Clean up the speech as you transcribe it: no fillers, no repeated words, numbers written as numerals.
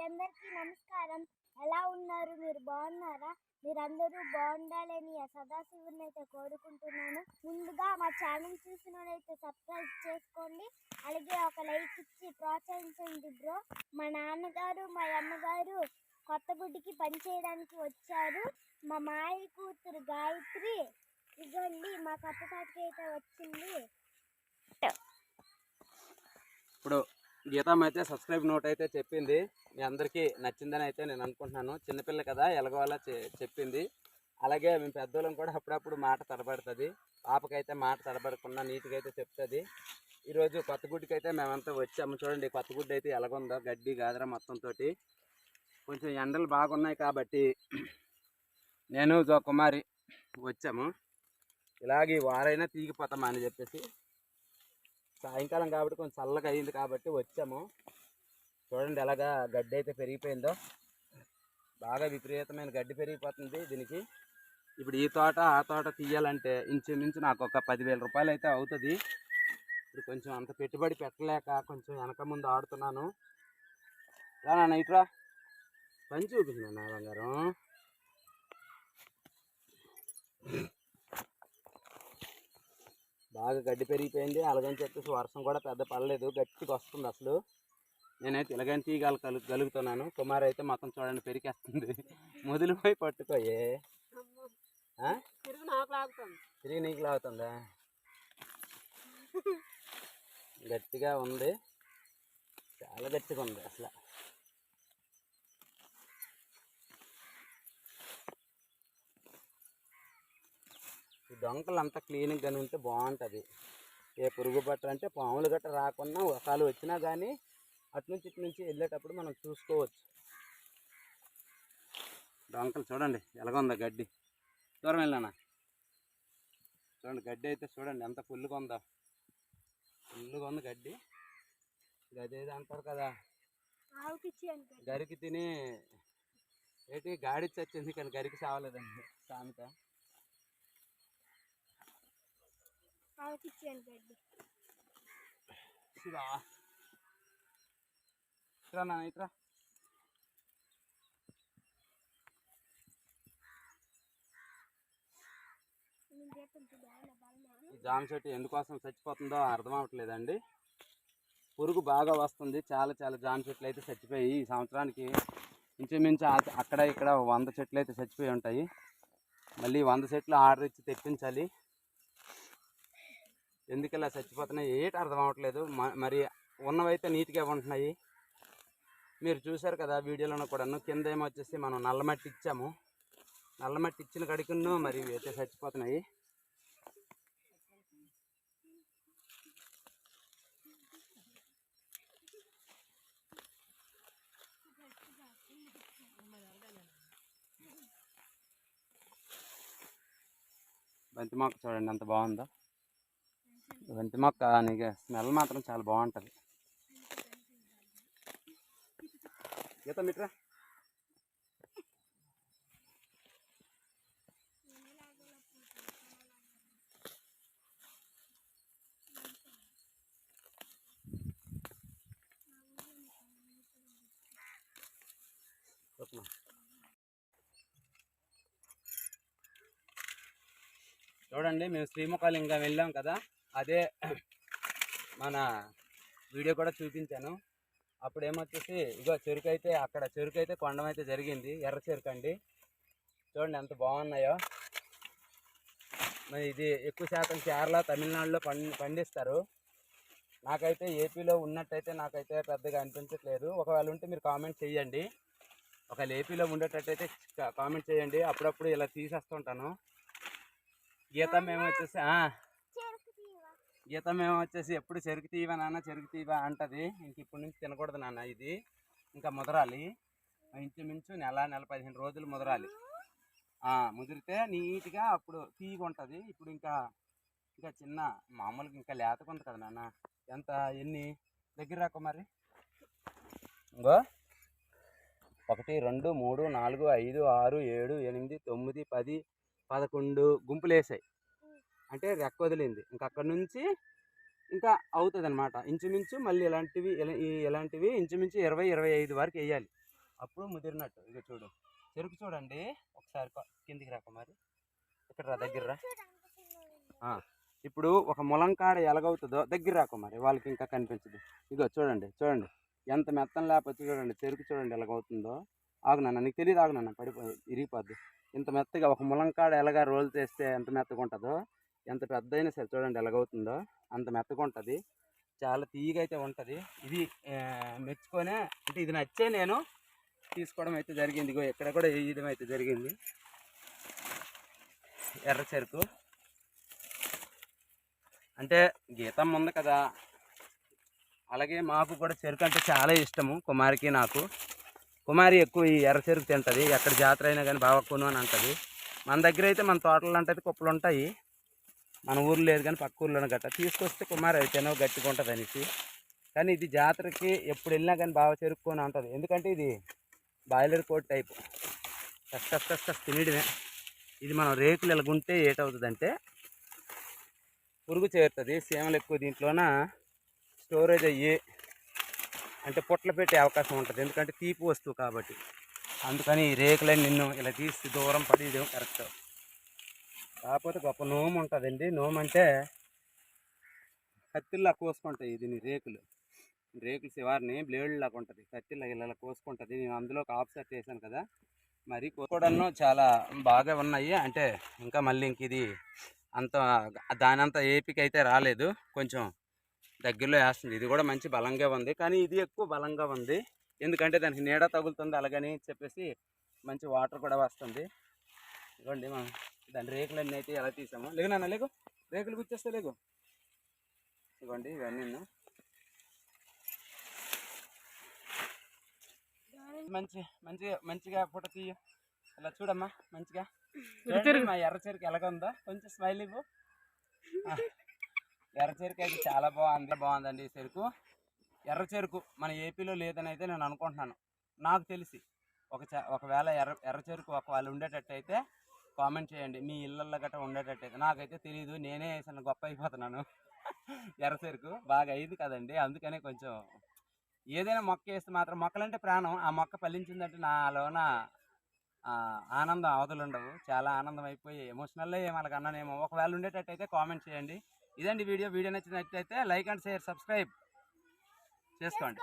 అందరికీ నమస్కారం. ఎలా ఉన్నారు? మీరు బాగున్నారా? మీరందరూ బాగుండాలని ఆ సదాశివుని అయితే కోరుకుంటున్నాను. ముందుగా మా ఛానల్ చూసిన వాళ్ళైతే సబ్స్క్రైబ్ చేసుకోండి, అలాగే ఒక లైక్ ఇచ్చి ప్రోత్సహించండి బ్రో. మా నాన్నగారు మా అమ్మగారు కొత్త గుడికి పనిచేయడానికి వచ్చారు. మా మాయ కూతురు గాయత్రి ఇదిగోండి మా కొత్త తాటికి అయితే వచ్చింది. ఇప్పుడు గీతమ్మ అయితే సబ్స్క్రైబ్ నోట్ అయితే చెప్పింది. మీ అందరికీ నచ్చిందని అయితే నేను అనుకుంటున్నాను. చిన్నపిల్ల కదా ఎలాగోలా చెప్పింది. అలాగే మేము పెద్దోళ్ళం కూడా అప్పుడప్పుడు మాట తడబడుతుంది. పాపకైతే మాట తడబడకుండా నీట్గా అయితే చెప్తుంది. ఈరోజు కొత్త గుడ్డికి అయితే మేమంతా వచ్చాము. చూడండి కొత్త గుడ్డి అయితే ఎలాగుందో, గడ్డి గాదర మొత్తంతో. కొంచెం ఎండలు బాగున్నాయి కాబట్టి నేను కుమారి వచ్చాము. ఇలాగే వారైనా తీగిపోతామా అని చెప్పేసి, సాయంకాలం కాబట్టి కొంచెం చల్లగా అయింది కాబట్టి వచ్చాము. చూడండి ఎలాగా గడ్డి అయితే పెరిగిపోయిందో, బాగా విపరీతమైన గడ్డి పెరిగిపోతుంది దీనికి. ఇప్పుడు ఈ తోట ఆ తోట తీయాలంటే ఇంచుమించు నాకు ఒక 10,000 రూపాయలు అయితే అవుతుంది. ఇప్పుడు కొంచెం అంత పెట్టుబడి పెట్టలేక కొంచెం వెనక ముందు ఆడుతున్నాను. రా నాన్న ఇట్రా, పని చూపిస్తున్నా బంగారం. బాగా గడ్డి పెరిగిపోయింది. అలాగని చెప్పేసి వర్షం కూడా పెద్ద పడలేదు, గట్టిగా వస్తుంది. అసలు నేనైతే ఇలాగని తీయగలుగుతున్నాను. కుమార్ అయితే మొత్తం చూడండి పెరిగేస్తుంది. మొదలుపోయి పట్టుకోయే, తిరిగి నీకు లాగుతుందా? గట్టిగా ఉంది, చాలా గట్టిగా ఉంది అసలు. ఈ డొంకలు అంతా క్లీన్గా ఉంటే బాగుంటుంది. ఏ పురుగు పట్ట అంటే పాములు గట్ట రాకుండా ఒకసారి వచ్చినా కానీ అటు నుంచి ఇటు నుంచి వెళ్ళేటప్పుడు మనం చూసుకోవచ్చు. డొంకలు చూడండి ఎలాగుందో గడ్డి. దూరం వెళ్ళానా? చూడండి గడ్డి అయితే చూడండి ఎంత ఫుల్గా ఉందో. ఫుల్గా ఉంది గడ్డి. గదేది అంటారు కదా, గరికి తిని ఏంటి గాడిచ్చి వచ్చింది కానీ గరికి సావలేదండి సామెత. ఇట్రా ఇట్రా. ఈ జామ చెట్టు ఎందుకోసం చచ్చిపోతుందో అర్థం అవ్వట్లేదండి. పురుగు బాగా వస్తుంది. చాలా జామ చెట్లు అయితే చచ్చిపోయి ఈ సంవత్సరానికి ఇంచుమించు అక్కడ ఇక్కడ 100 చెట్లు అయితే చచ్చిపోయి ఉంటాయి. మళ్ళీ 100 చెట్లు ఆర్డర్ ఇచ్చి తెప్పించాలి. ఎందుకు ఇలా చచ్చిపోతున్నాయి ఏంటి అర్థం అవ్వట్లేదు. మరి ఉన్నవైతే నీట్గా ఉంటున్నాయి. మీరు చూశారు కదా వీడియోలో కూడాను. కింద ఏమో వచ్చేసి మనం నల్లమట్టి ఇచ్చాము. నల్లమట్టి ఇచ్చిన కడికను మరి అయితే చచ్చిపోతున్నాయి. బంతి మొక్క చూడండి ఎంత బాగుందో. బంతి మొక్క నీకు స్మెల్ మాత్రం చాలా బాగుంటుంది. గీత మిట్రా. చూడండి మేము శ్రీముఖలింగం వెళ్ళాం కదా, అదే మన వీడియో కూడా చూపించాను. అప్పుడు ఏమొచ్చేసి ఇగో చెరుకు అయితే అక్కడ చెరుకు అయితే కొండం అయితే జరిగింది. ఎర్ర చెరుకు అండి. చూడండి ఎంత బాగున్నాయో. మరి ఇది ఎక్కువ శాతం కేరళ తమిళనాడులో పండిస్తారు. నాకైతే ఏపీలో ఉన్నట్టయితే నాకైతే పెద్దగా అనిపించట్లేదు. ఒకవేళ ఉంటే మీరు కామెంట్ చేయండి. ఒకవేళ ఏపీలో ఉండేటట్టయితే కామెంట్ చేయండి. అప్పుడప్పుడు ఇలా తీసేస్తుంటాను. గీతం ఏమొచ్చేసి ఎప్పుడు చెరుకు తీవా నాన్న చెరుకు తీవా అంటది. ఇంక ఇప్పటి నుంచి తినకూడదు నాన్న, ఇది ఇంకా ముదరాలి. ఇంచుమించు నెల 15 రోజులు ముదరాలి. ముదిరితే నీట్గా అప్పుడు తీగా ఉంటుంది. ఇప్పుడు ఇంకా చిన్న మామూలుగా ఇంకా లేతకుంది కదా నాన్న. ఎంత ఎన్ని దగ్గర రాకు మరి. ఇంకో 1 2 3 4 5 6 7 8 9 10 11 గుంపులు వేసాయి. అంటే రెక్క వదిలింది. ఇంకా అక్కడ నుంచి ఇంకా అవుతుంది అనమాట. ఇంచుమించు మళ్ళీ ఇలాంటివి ఇంచుమించు 20-25 వరకు వేయాలి. అప్పుడు ముదిరినట్టు. ఇక చూడు చెరుకు చూడండి ఒకసారి కిందికి రా కుమారి, ఇక్కడ రా దగ్గర రా. ఇప్పుడు ఒక ములంకాడ ఎలాగవుతుందో దగ్గర రా కుమారి, వాళ్ళకి ఇంకా కనిపించదు. ఇగో చూడండి చూడండి ఎంత మెత్తం లేకపోతే చూడండి చెరుకు చూడండి ఎలాగవుతుందో. ఆగునన్న నీకు తెలియదు, ఆగునన్న ఇరిగిపోద్ది. ఇంత మెత్తగా ఒక ములంకాడ ఎలాగా రోల్ చేస్తే ఎంత మెత్తగా ఉంటుందో, ఎంత పెద్ద అయినా సరే చూడండి ఎలాగవుతుందో అంత మెత్తగా ఉంటుంది. చాలా తీయగా అయితే ఉంటుంది. ఇది మెచ్చుకొనే అంటే ఇది నచ్చే నేను తీసుకోవడం అయితే జరిగింది. ఇగో ఇక్కడ కూడా వేయడం అయితే జరిగింది ఎర్ర చెరుకు. అంటే గీతమ్మ ఉంది కదా, అలాగే మాకు కూడా చెరుకు అంటే చాలా ఇష్టము. కుమారికి నాకు. కుమారి ఎక్కువ ఈ ఎర్ర చెరుకు తింటుంది. ఎక్కడ జాతర అయినా కానీ బాగా కొను అని అంటుంది. మన దగ్గర అయితే మన తోటలు అంటే కుప్పలు ఉంటాయి, మన ఊర్లో లేదు కానీ పక్క ఊర్లోనే గట్ట తీసుకొస్తే కుమారి అయితేనో గట్టిగా ఉంటుంది అనేసి. కానీ ఇది జాతరకి ఎప్పుడు వెళ్ళినా కానీ బాగా చెరుక్కొని ఉంటుంది. ఎందుకంటే ఇది బాయిలర్ కోట్ టైపు, కష్ట తినడమే. ఇది మనం రేకులు ఎలాగుంటే ఏటవుతుందంటే పురుగు చేరుతుంది. సీమలు ఎక్కువ దీంట్లోన స్టోరేజ్ అయ్యి అంటే పొట్లు పెట్టే అవకాశం ఉంటుంది, ఎందుకంటే తీపి వస్తువు కాబట్టి. అందుకని ఈ రేకులని నిన్ను ఇలా తీసి దూరం పడేయడం కరెక్ట్. కాకపోతే గొప్ప నోము ఉంటుందండి. నోము అంటే కత్తిల్లా కోసుకుంటాయి దీని రేకులు శివారిని బ్లేడ్ లాగా ఉంటుంది, కత్తిల్లా ఇలా కోసుకుంటుంది. నేను అందులో ఒక ఆఫ్సెట్ చేశాను కదా, మరి కోసుకోవడంలో చాలా బాగా ఉన్నాయి. అంటే ఇంకా మళ్ళీ ఇంక ఇది అంత దానంత ఏపిక అయితే రాలేదు, కొంచెం దగ్గరలో వేస్తుంది. ఇది కూడా మంచి బలంగా ఉంది, కానీ ఇది ఎక్కువ బలంగా ఉంది ఎందుకంటే దానికి నీడ తగులుతుంది. అలాగని చెప్పేసి మంచి వాటర్ కూడా వస్తుంది. ఇదిగోండి మనం దాని రేకులన్నీ అయితే ఎలా తీసాము. లేగు నాన్న లేగు, రేకులు గుచ్చేస్తే లేగు. ఇదిగోండి ఇవన్నీ మంచిగా ఫోటో తీయ. ఇలా చూడమ్మా మంచిగా. మా ఎర్ర చెరుకు ఎలాగ ఉందో కొంచెం స్మైల్ ఇవ్వు. ఎర్ర చెరుకు అయితే చాలా బాగుందండి. ఈ చెరుకు ఎర్ర చెరుకు మన ఏపీలో లేదని అయితే నేను అనుకుంటున్నాను. నాకు తెలిసి ఒకవేళ ఎర్ర చెరుకు ఒకవేళ ఉండేటట్టయితే కామెంట్ చేయండి, మీ ఇళ్ళల్లో గట్రా ఉండేటట్టయితే. నాకైతే తెలియదు, నేనే వేసిన గొప్ప అయిపోతున్నాను. ఎర్ర చెరుకు బాగా అయింది కదండి, అందుకనే కొంచెం ఏదైనా మొక్క వేస్తే మాత్రం, మొక్కలంటే ప్రాణం, ఆ మొక్క ఫలించిందంటే నాలోన ఆనందం అవధులు ఉండవు. చాలా ఆనందం అయిపోయి ఎమోషనల్లో మనకు అన్నానేమో. ఒకవేళ ఉండేటట్టయితే కామెంట్ చేయండి. ఇదండి వీడియో నచ్చినట్టయితే లైక్ అండ్ షేర్ సబ్స్క్రైబ్ చేసుకోండి.